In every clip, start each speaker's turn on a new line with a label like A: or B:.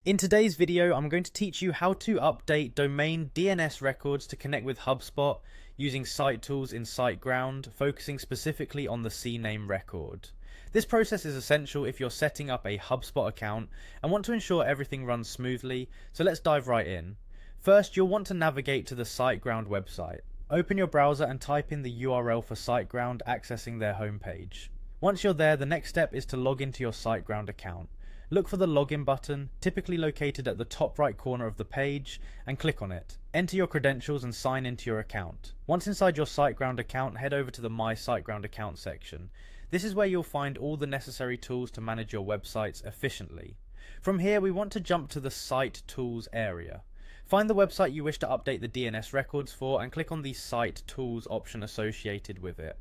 A: In today's video, I'm going to teach you how to update domain DNS records to connect with Hubspot using site tools in Siteground, focusing specifically on the Cname record. This process is essential if you're setting up a Hubspot account and want to ensure everything runs smoothly, so let's dive right in. First, you'll want to navigate to the Siteground website. Open your browser and type in the URL for Siteground, accessing their homepage. Once you're there, the next step is to log into your Siteground account. Look for the login button, typically located at the top right corner of the page, and click on it. Enter your credentials and sign into your account. Once inside your Siteground account, head over to the My Siteground Account section. This is where you'll find all the necessary tools to manage your websites efficiently. From here, we want to jump to the Site Tools area. Find the website you wish to update the DNS records for and click on the Site Tools option associated with it.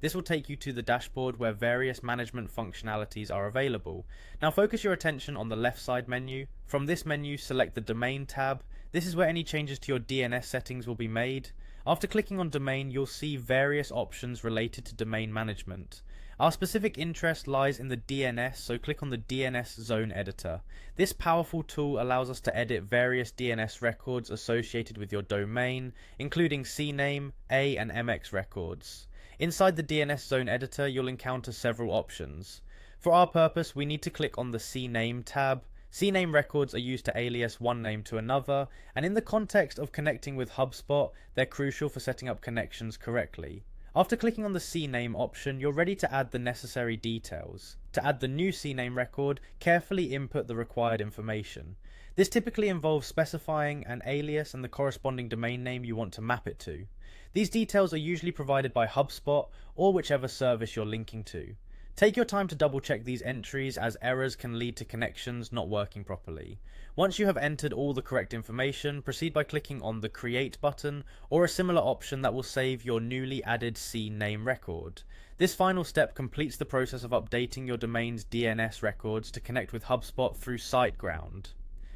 A: This will take you to the dashboard where various management functionalities are available. Now focus your attention on the left side menu. From this menu, select the Domain tab. This is where any changes to your DNS settings will be made. After clicking on Domain, you'll see various options related to domain management. Our specific interest lies in the DNS, so click on the DNS Zone Editor. This powerful tool allows us to edit various DNS records associated with your domain, including CNAME, A and MX records. Inside the DNS Zone Editor, you'll encounter several options. For our purpose, we need to click on the Cname tab. Cname records are used to alias one name to another, and in the context of connecting with Hubspot, they're crucial for setting up connections correctly. After clicking on the Cname option, you're ready to add the necessary details. To add the new Cname record, carefully input the required information. This typically involves specifying an alias and the corresponding domain name you want to map it to. These details are usually provided by Hubspot or whichever service you're linking to. Take your time to double check these entries, as errors can lead to connections not working properly. Once you have entered all the correct information, proceed by clicking on the Create button or a similar option that will save your newly added Cname record. This final step completes the process of updating your domain's DNS records to connect with Hubspot through Siteground.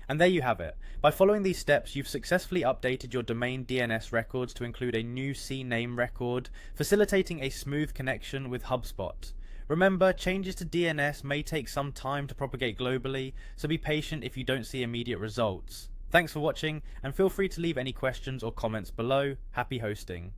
A: And there you have it. By following these steps, you've successfully updated your domain DNS records to include a new Cname record, facilitating a smooth connection with Hubspot. Remember, changes to DNS may take some time to propagate globally, so be patient if you don't see immediate results. Thanks for watching, and feel free to leave any questions or comments below. Happy hosting.